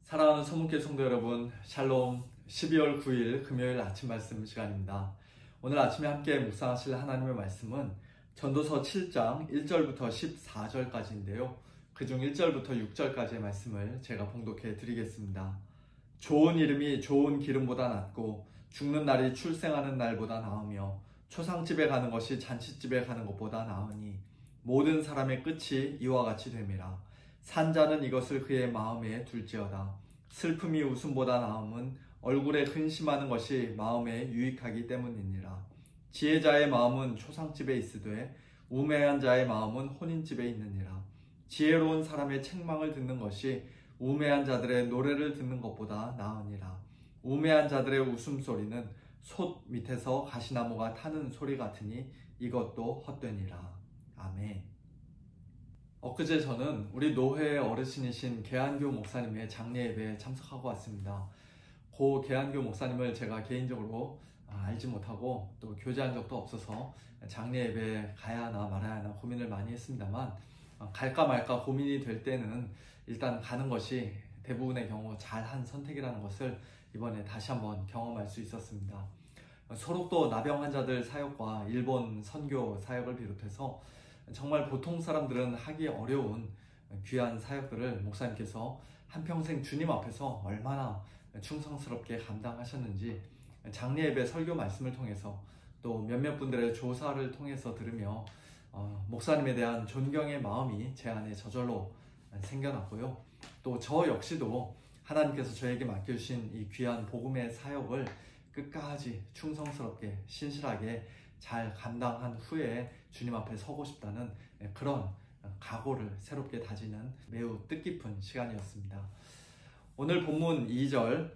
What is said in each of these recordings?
사랑하는 소문길 성도 여러분, 샬롬. 12월 9일 금요일 아침 말씀 시간입니다. 오늘 아침에 함께 묵상하실 하나님의 말씀은 전도서 7장 1절부터 14절까지인데요. 그중 1절부터 6절까지의 말씀을 제가 봉독해 드리겠습니다. 좋은 이름이 좋은 기름보다 낫고 죽는 날이 출생하는 날보다 나으며 초상집에 가는 것이 잔치집에 가는 것보다 나으니 모든 사람의 끝이 이와 같이 됨이라. 산자는 이것을 그의 마음에 둘지어다. 슬픔이 웃음보다 나음은 얼굴에 근심하는 것이 마음에 유익하기 때문이니라. 지혜자의 마음은 초상집에 있으되 우매한 자의 마음은 혼인집에 있느니라. 지혜로운 사람의 책망을 듣는 것이 우매한 자들의 노래를 듣는 것보다 나으니라. 우매한 자들의 웃음소리는 솥 밑에서 가시나무가 타는 소리 같으니 이것도 헛되니라. 아멘. 엊그제 저는 우리 노회의 어르신이신 계한교 목사님의 장례 예배에 참석하고 왔습니다. 고 계한교 목사님을 제가 개인적으로 알지 못하고 또 교제한 적도 없어서 장례 예배에 가야 하나 말아야 하나 고민을 많이 했습니다만, 갈까 말까 고민이 될 때는 일단 가는 것이 대부분의 경우 잘한 선택이라는 것을 이번에 다시 한번 경험할 수 있었습니다. 소록도 나병 환자들 사역과 일본 선교 사역을 비롯해서 정말 보통 사람들은 하기 어려운 귀한 사역들을 목사님께서 한평생 주님 앞에서 얼마나 충성스럽게 감당하셨는지 장례 예배 설교 말씀을 통해서 또 몇몇 분들의 조사를 통해서 들으며 목사님에 대한 존경의 마음이 제 안에 저절로 생겨났고요. 또 저 역시도 하나님께서 저에게 맡겨주신 이 귀한 복음의 사역을 끝까지 충성스럽게 신실하게 잘 감당한 후에 주님 앞에 서고 싶다는 그런 각오를 새롭게 다지는 매우 뜻깊은 시간이었습니다. 오늘 본문 2절,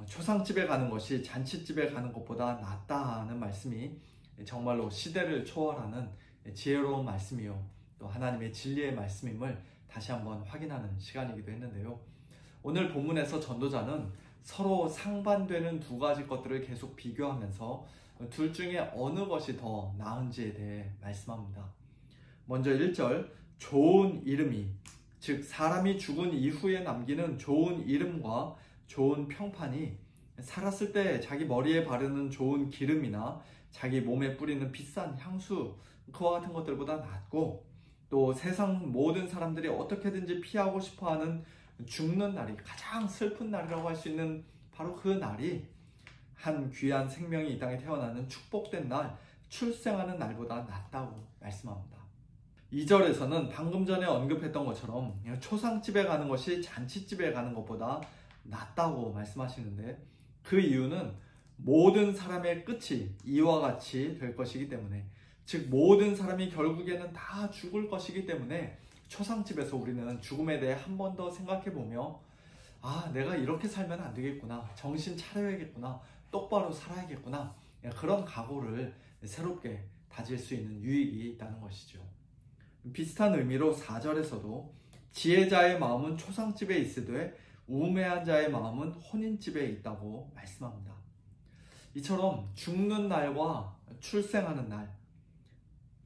초상집에 가는 것이 잔치집에 가는 것보다 낫다는 말씀이 정말로 시대를 초월하는 지혜로운 말씀이요, 또 하나님의 진리의 말씀임을 다시 한번 확인하는 시간이기도 했는데요. 오늘 본문에서 전도자는 서로 상반되는 두 가지 것들을 계속 비교하면서 둘 중에 어느 것이 더 나은지에 대해 말씀합니다. 먼저 1절, 좋은 이름이, 즉 사람이 죽은 이후에 남기는 좋은 이름과 좋은 평판이 살았을 때 자기 머리에 바르는 좋은 기름이나 자기 몸에 뿌리는 비싼 향수, 그와 같은 것들보다 낫고, 또 세상 모든 사람들이 어떻게든지 피하고 싶어하는 죽는 날이, 가장 슬픈 날이라고 할 수 있는 바로 그 날이 한 귀한 생명이 이 땅에 태어나는 축복된 날, 출생하는 날보다 낫다고 말씀합니다. 2절에서는 방금 전에 언급했던 것처럼 초상집에 가는 것이 잔치집에 가는 것보다 낫다고 말씀하시는데, 그 이유는 모든 사람의 끝이 이와 같이 될 것이기 때문에, 즉 모든 사람이 결국에는 다 죽을 것이기 때문에 초상집에서 우리는 죽음에 대해 한 번 더 생각해보며, 내가 이렇게 살면 안 되겠구나, 정신 차려야겠구나, 똑바로 살아야겠구나, 그런 각오를 새롭게 다질 수 있는 유익이 있다는 것이죠. 비슷한 의미로 4절에서도 지혜자의 마음은 초상집에 있으되 우매한 자의 마음은 혼인집에 있다고 말씀합니다. 이처럼 죽는 날과 출생하는 날,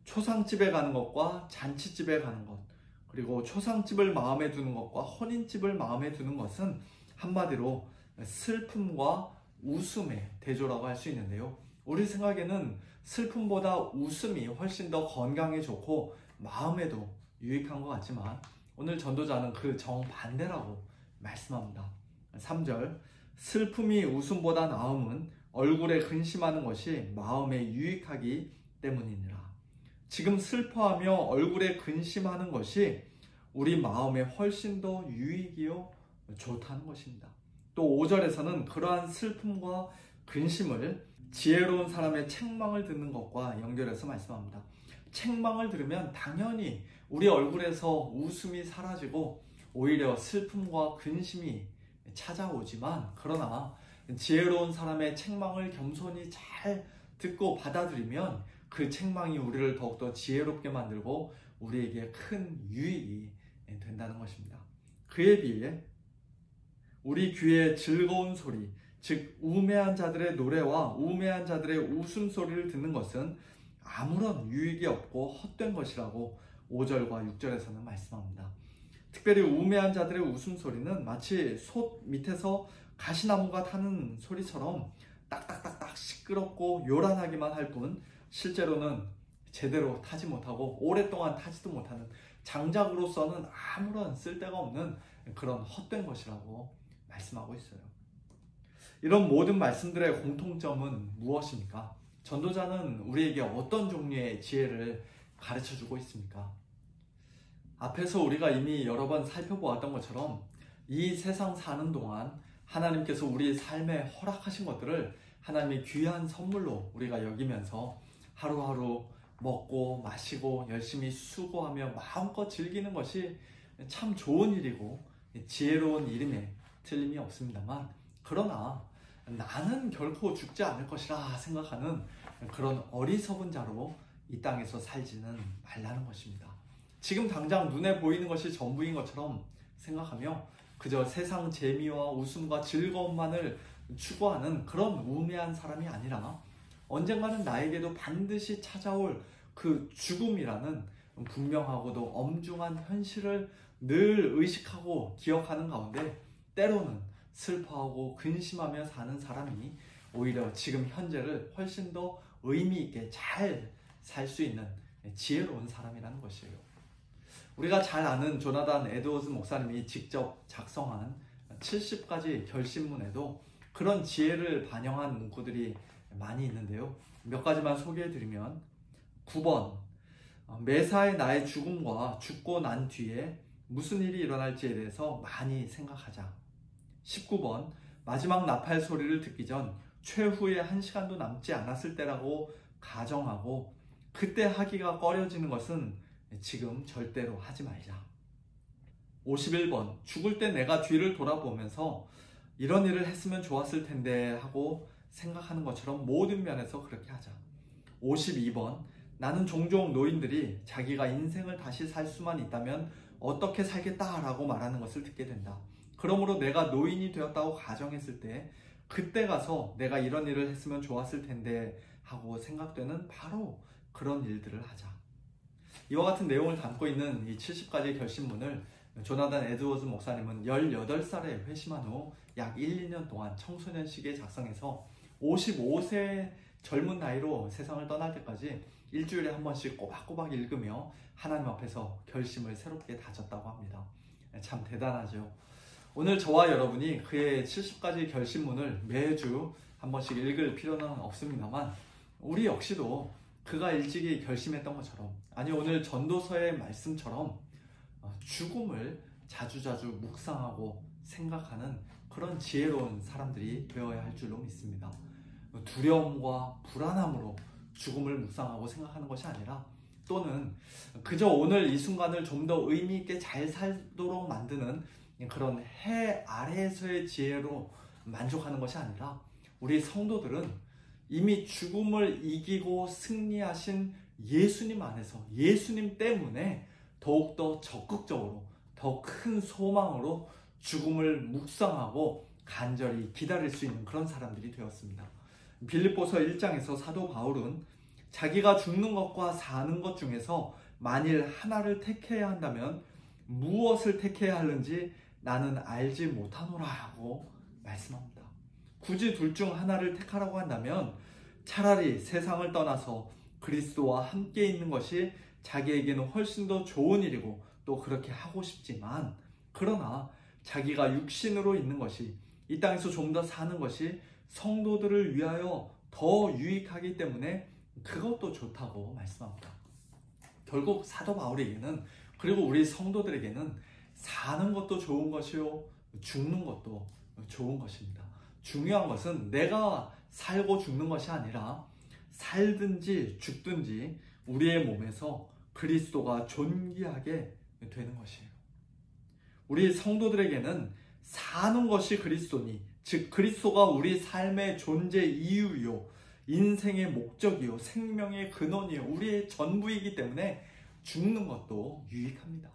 초상집에 가는 것과 잔치집에 가는 것, 그리고 초상집을 마음에 두는 것과 혼인집을 마음에 두는 것은 한마디로 슬픔과 웃음의 대조라고 할 수 있는데요. 우리 생각에는 슬픔보다 웃음이 훨씬 더 건강에 좋고 마음에도 유익한 것 같지만, 오늘 전도자는 그 정반대라고 말씀합니다. 3절, 슬픔이 웃음보다 나음은 얼굴에 근심하는 것이 마음에 유익하기 때문이니라. 지금 슬퍼하며 얼굴에 근심하는 것이 우리 마음에 훨씬 더 유익이요 좋다는 것입니다. 또 5절에서는 그러한 슬픔과 근심을 지혜로운 사람의 책망을 듣는 것과 연결해서 말씀합니다. 책망을 들으면 당연히 우리 얼굴에서 웃음이 사라지고 오히려 슬픔과 근심이 찾아오지만, 그러나 지혜로운 사람의 책망을 겸손히 잘 듣고 받아들이면 그 책망이 우리를 더욱더 지혜롭게 만들고 우리에게 큰 유익이 된다는 것입니다. 그에 비해 우리 귀에 즐거운 소리, 즉 우매한 자들의 노래와 우매한 자들의 웃음소리를 듣는 것은 아무런 유익이 없고 헛된 것이라고 5절과 6절에서는 말씀합니다. 특별히 우매한 자들의 웃음소리는 마치 솥 밑에서 가시나무가 타는 소리처럼 딱딱딱딱 시끄럽고 요란하기만 할 뿐 실제로는 제대로 타지 못하고 오랫동안 타지도 못하는 장작으로서는 아무런 쓸데가 없는 그런 헛된 것이라고 말씀하고 있어요. 이런 모든 말씀들의 공통점은 무엇입니까? 전도자는 우리에게 어떤 종류의 지혜를 가르쳐주고 있습니까? 앞에서 우리가 이미 여러 번 살펴보았던 것처럼 이 세상 사는 동안 하나님께서 우리 삶에 허락하신 것들을 하나님의 귀한 선물로 우리가 여기면서 하루하루 먹고 마시고 열심히 수고하며 마음껏 즐기는 것이 참 좋은 일이고 지혜로운 일임에 틀림이 없습니다만, 그러나 나는 결코 죽지 않을 것이라 생각하는 그런 어리석은 자로 이 땅에서 살지는 말라는 것입니다. 지금 당장 눈에 보이는 것이 전부인 것처럼 생각하며 그저 세상 재미와 웃음과 즐거움만을 추구하는 그런 우매한 사람이 아니라 언젠가는 나에게도 반드시 찾아올 그 죽음이라는 분명하고도 엄중한 현실을 늘 의식하고 기억하는 가운데 때로는 슬퍼하고 근심하며 사는 사람이 오히려 지금 현재를 훨씬 더 의미 있게 잘 살 수 있는 지혜로운 사람이라는 것이에요. 우리가 잘 아는 조나단 에드워즈 목사님이 직접 작성한 70가지 결심문에도 그런 지혜를 반영한 문구들이 많이 있는데요. 몇 가지만 소개해드리면 9번, 매사에 나의 죽음과 죽고 난 뒤에 무슨 일이 일어날지에 대해서 많이 생각하자. 19번, 마지막 나팔 소리를 듣기 전 최후의 1시간도 남지 않았을 때라고 가정하고 그때 하기가 꺼려지는 것은 지금 절대로 하지 말자. 51번, 죽을 때 내가 뒤를 돌아보면서 이런 일을 했으면 좋았을 텐데 하고 생각하는 것처럼 모든 면에서 그렇게 하자. 52번, 나는 종종 노인들이 자기가 인생을 다시 살 수만 있다면 어떻게 살겠다라고 말하는 것을 듣게 된다. 그러므로 내가 노인이 되었다고 가정했을 때 그때 가서 내가 이런 일을 했으면 좋았을 텐데 하고 생각되는 바로 그런 일들을 하자. 이와 같은 내용을 담고 있는 이 70가지 결심문을 조나단 에드워즈 목사님은 18살에 회심한 후 약 1, 2년 동안 청소년 시기에 작성해서 55세 젊은 나이로 세상을 떠날 때까지 일주일에 한 번씩 꼬박꼬박 읽으며 하나님 앞에서 결심을 새롭게 다졌다고 합니다. 참 대단하죠. 오늘 저와 여러분이 그의 70가지 결심문을 매주 한 번씩 읽을 필요는 없습니다만 우리 역시도 그가 일찍이 결심했던 것처럼, 아니 오늘 전도서의 말씀처럼 죽음을 자주자주 묵상하고 생각하는 그런 지혜로운 사람들이 되어야 할 줄로 믿습니다. 두려움과 불안함으로 죽음을 묵상하고 생각하는 것이 아니라, 또는 그저 오늘 이 순간을 좀 더 의미 있게 잘 살도록 만드는 그런 해 아래에서의 지혜로 만족하는 것이 아니라, 우리 성도들은 이미 죽음을 이기고 승리하신 예수님 안에서, 예수님 때문에 더욱더 적극적으로 더 큰 소망으로 죽음을 묵상하고 간절히 기다릴 수 있는 그런 사람들이 되었습니다. 빌립보서 1장에서 사도 바울은 자기가 죽는 것과 사는 것 중에서 만일 하나를 택해야 한다면 무엇을 택해야 하는지 나는 알지 못하노라 하고 말씀합니다. 굳이 둘 중 하나를 택하라고 한다면 차라리 세상을 떠나서 그리스도와 함께 있는 것이 자기에게는 훨씬 더 좋은 일이고 또 그렇게 하고 싶지만, 그러나 자기가 육신으로 있는 것이, 이 땅에서 좀 더 사는 것이 성도들을 위하여 더 유익하기 때문에 그것도 좋다고 말씀합니다. 결국 사도 바울에게는, 그리고 우리 성도들에게는 사는 것도 좋은 것이요 죽는 것도 좋은 것입니다. 중요한 것은 내가 살고 죽는 것이 아니라 살든지 죽든지 우리의 몸에서 그리스도가 존귀하게 되는 것이에요. 우리 성도들에게는 사는 것이 그리스도니, 즉 그리스도가 우리 삶의 존재 이유요, 인생의 목적이요, 생명의 근원이요, 우리의 전부이기 때문에 죽는 것도 유익합니다.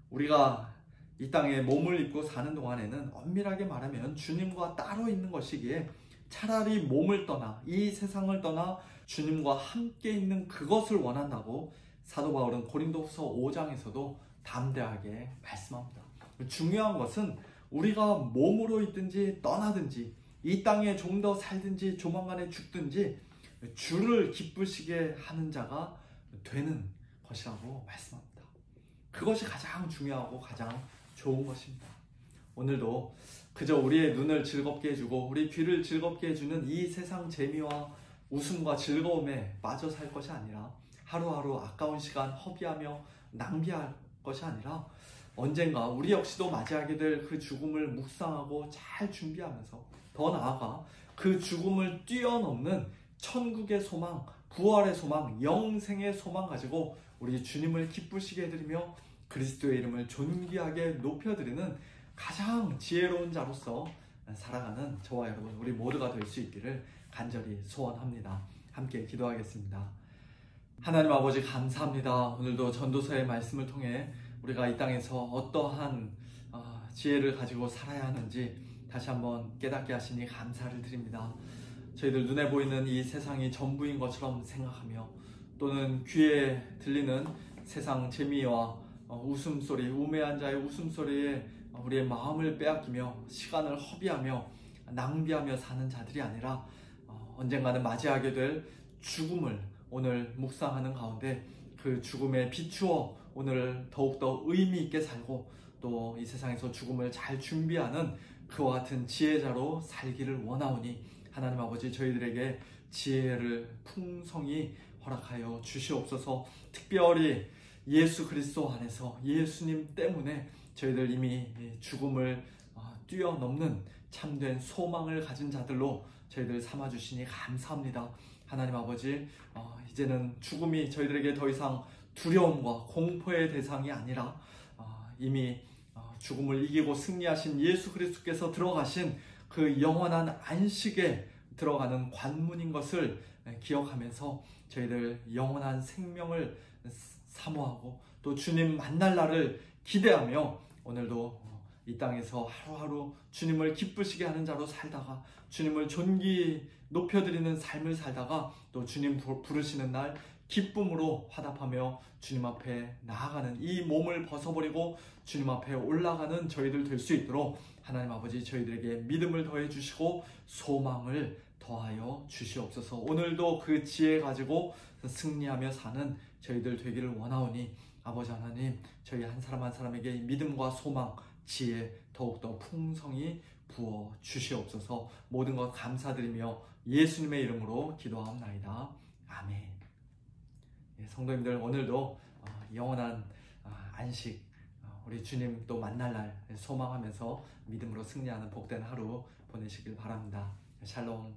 우리가 이 땅에 몸을 입고 사는 동안에는 엄밀하게 말하면 주님과 따로 있는 것이기에 차라리 몸을 떠나, 이 세상을 떠나 주님과 함께 있는 그것을 원한다고 사도 바울은 고린도후서 5장에서도 담대하게 말씀합니다. 중요한 것은 우리가 몸으로 있든지 떠나든지 이 땅에 좀 더 살든지 조만간에 죽든지 주를 기쁘시게 하는 자가 되는 것이라고 말씀합니다. 그것이 가장 중요하고 가장 좋은 것입니다. 오늘도 그저 우리의 눈을 즐겁게 해주고 우리 귀를 즐겁게 해주는 이 세상 재미와 웃음과 즐거움에 빠져 살 것이 아니라 하루하루 아까운 시간 허비하며 낭비할 것이 아니라 언젠가 우리 역시도 맞이하게 될 그 죽음을 묵상하고 잘 준비하면서 더 나아가 그 죽음을 뛰어넘는 천국의 소망, 부활의 소망, 영생의 소망 가지고 우리 주님을 기쁘시게 해드리며 그리스도의 이름을 존귀하게 높여드리는 가장 지혜로운 자로서 살아가는 저와 여러분 우리 모두가 될 수 있기를 간절히 소원합니다. 함께 기도하겠습니다. 하나님 아버지 감사합니다. 오늘도 전도서의 말씀을 통해 우리가 이 땅에서 어떠한 지혜를 가지고 살아야 하는지 다시 한번 깨닫게 하시니 감사를 드립니다. 저희들 눈에 보이는 이 세상이 전부인 것처럼 생각하며 또는 귀에 들리는 세상 재미와 웃음소리, 우매한 자의 웃음소리에 우리의 마음을 빼앗기며 시간을 허비하며 낭비하며 사는 자들이 아니라 언젠가는 맞이하게 될 죽음을 오늘 묵상하는 가운데 그 죽음에 비추어 오늘 더욱더 의미 있게 살고 또 이 세상에서 죽음을 잘 준비하는 그와 같은 지혜자로 살기를 원하오니 하나님 아버지 저희들에게 지혜를 풍성히 허락하여 주시옵소서. 특별히 예수 그리스도 안에서 예수님 때문에 저희들 이미 죽음을 뛰어넘는 참된 소망을 가진 자들로 저희들 삼아주시니 감사합니다. 하나님 아버지 이제는 죽음이 저희들에게 더 이상 두려움과 공포의 대상이 아니라 이미 죽음을 이기고 승리하신 예수 그리스도께서 들어가신 그 영원한 안식에 들어가는 관문인 것을 기억하면서 저희들 영원한 생명을 사모하고 또 주님 만날 날을 기대하며 오늘도 이 땅에서 하루하루 주님을 기쁘시게 하는 자로 살다가 주님을 존귀 높여드리는 삶을 살다가 또 주님 부르시는 날 기쁨으로 화답하며 주님 앞에 나아가는 이 몸을 벗어버리고 주님 앞에 올라가는 저희들 될 수 있도록 하나님 아버지 저희들에게 믿음을 더해 주시고 소망을 더하여 주시옵소서. 오늘도 그 지혜 가지고 승리하며 사는 저희들 되기를 원하오니 아버지 하나님 저희 한 사람 한 사람에게 믿음과 소망, 지혜 더욱더 풍성히 부어 주시옵소서. 모든 것 감사드리며 예수님의 이름으로 기도하옵나이다. 아멘. 성도님들 오늘도 영원한 안식 우리 주님 또 만날 날 소망하면서 믿음으로 승리하는 복된 하루 보내시길 바랍니다. 샬롬.